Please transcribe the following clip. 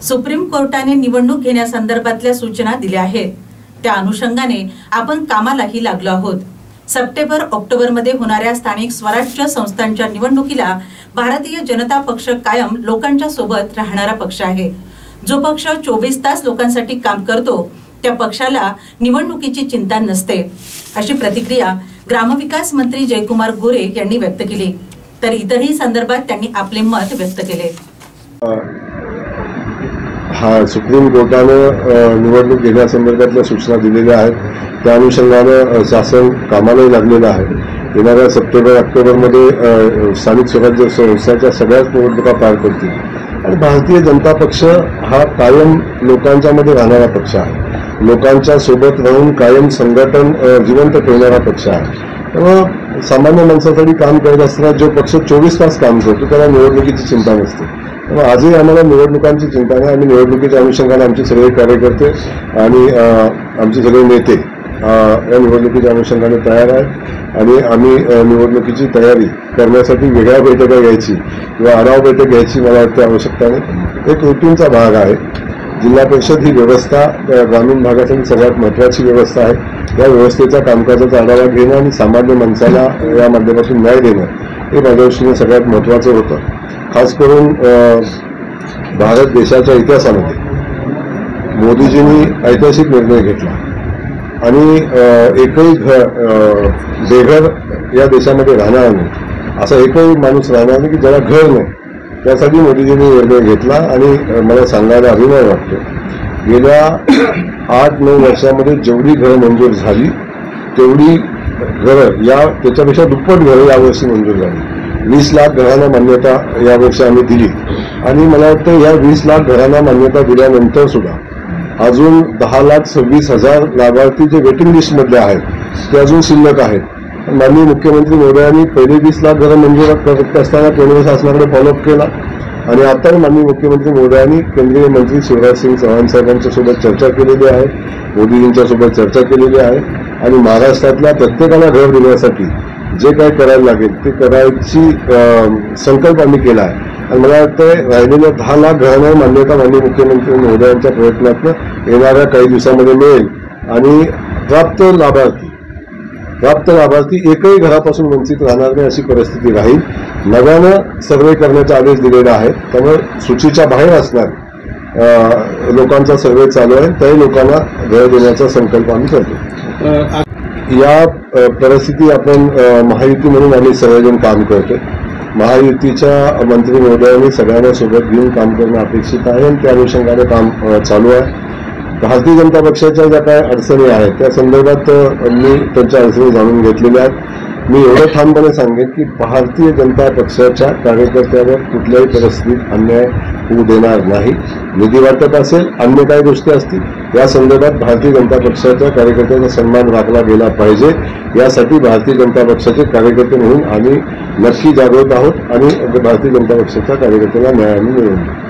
Supreme कोर्टाने निवडणूक घेण्यासंदर्भातल्या सूचना दिल्या आहेत। त्या अनुषंगाने आपण कामालाही लागलो आहोत। सप्टेंबर ऑक्टोबर मध्ये होणाऱ्या स्थानिक स्वराज्य संस्थांच्या निवडणुकीला भारतीय जनता पक्ष कायम लोकांच्या सोबत राहणारा पक्ष आहे। जो पक्ष 24 तास लोकांसाठी काम करतो त्या पक्षाला निवडणुकीची चिंता नसते, अशी प्रतिक्रिया ग्रामविकास मंत्री जयकुमार गोरे यांनी व्यक्त केली। तर इतरही संदर्भात त्यांनी आपले मत व्यक्त केले। सुप्रीम कोर्टाने निवडणूक घेण्यासंदर्भातल्या सूचना दिलेल्या आहेत। त्या अनुषंगाने शासन कामालाही लागलेलं आहे। येणाऱ्या सप्टेंबर ऑक्टोबरमध्ये स्थानिक स्वराज्य संस्थांच्या सगळ्याच निवडणुका पार पडतील आणि भारतीय जनता पक्ष हा कायम लोकांच्या मध्ये राहणारा पक्ष आहे। लोकांच्या सोबत राहून कायम संघटन जिवंत ठेवणारा पक्ष आहे। त्यामुळे सामान्य माणसासाठी काम करत असताना जो पक्ष 24 तास काम करतो त्याला निवडणुकीची चिंता नसते। त्यामुळे आजही आम्हाला निवडणुकांची चिंता नाही। आम्ही निवडणुकीच्या अनुषंगाने आमचे सगळे कार्यकर्ते आणि आमचे सगळे नेते या निवडणुकीच्या अनुषंगाने तयार आहेत आणि आम्ही निवडणुकीची तयारी करण्यासाठी वेगळ्या बैठका घ्यायची किंवा आढावा बैठक घ्यायची मला वाटते आवश्यकता नाही। एक रुटीनचा भाग आहे। जिल्हा परिषद ही व्यवस्था ग्रामीण भागासाठी सगळ्यात महत्त्वाची व्यवस्था आहे। या व्यवस्थेचा कामकाजाचा आढावा घेणं आणि सामान्य माणसाला या माध्यमातून न्याय देणं हे माझ्या दृष्टीने सगळ्यात महत्त्वाचं होतं। खास करून भारत देशाच्या इतिहासामध्ये मोदीजींनी ऐतिहासिक निर्णय घेतला आणि एकही बेघर या देशामध्ये राहणार नाही, असा एकही माणूस राहणार नाही की ज्याला घर नाही। त्यासाठी मोदीजींनी निर्णय घेतला आणि मला सांगायला अभिमान वाटतो, गेल्या 8-9 वर्षामध्ये जेवढी घरं मंजूर झाली तेवढी घरं त्याच्यापेक्षा दुप्पट घरं यावर्षी मंजूर झाली। 20 लाख घरांना मान्यता यावर्षी आम्ही दिली आणि मला वाटतं या 20 लाख घरांना मान्यता दिल्यानंतर सुद्धा अजून 10,26,000 लाभार्थी जे वेटिंग लिस्टमधले आहेत ते अजून शिल्लक आहेत। माननीय मुख्यमंत्री महोदयांनी पहिले 20 लाख घरं मंजूर करत असताना केंद्र शासनाकडे फॉलोअप केला आणि आता माननीय मुख्यमंत्री महोदयांनी केंद्रीय मंत्री शिवराज सिंग चौहान साहेबांच्या सोबत चर्चा केलेली आहे, मोदीजींच्या सोबत चर्चा केलेली आहे आणि महाराष्ट्रातल्या प्रत्येकाला घर देण्यासाठी जे काही करायला लागेल ते करायची संकल्प आम्ही केला आहे आणि मला वाटतं राहिलेल्या 10 लाख घरांना मान्यता माननीय मुख्यमंत्री महोदयांच्या प्रयत्नातून येणाऱ्या काही दिवसामध्ये मिळेल आणि प्राप्त लाभार्थी एकही घरापासून वंचित राहणार नाही अशी परिस्थिती राहील। नव्यानं सर्वे करण्याचे आदेश दिलेले आहेत, त्यामुळे सूचीच्या बाहेर असणार लोकांचा सर्वे चालू आहे। त्याही लोकांना घर देण्याचा संकल्प आम्ही करतो। या परिस्थिती आपण महायुती म्हणून आम्ही सर्वजण काम करतो। महायुतीच्या मंत्री महोदयांनी सगळ्यांना सोबत घेऊन काम करणं अपेक्षित आहे आणि त्या अनुषंगाने काम चालू आहे। भारतीय जनता पक्षाच्या ज्या काही अडचणी आहेत त्या संदर्भात मी त्यांच्या अडचणी जाणून घेतलेल्या आहेत। मी एवढं ठामपणे सांगेन की भारतीय जनता पक्षाच्या कार्यकर्त्यावर कुठल्याही परिस्थितीत अन्याय होऊ देणार नाही। निधी वाटप असेल, अन्य काही गोष्टी असतील, या संदर्भात भारतीय जनता पक्षाच्या कार्यकर्त्यांचा सन्मान राखला गेला पाहिजे। यासाठी भारतीय जनता पक्षाचे कार्यकर्ते म्हणून आम्ही नक्की जागृत आहोत आणि भारतीय जनता पक्षाच्या कार्यकर्त्यांना न्याय मिळवून देऊ।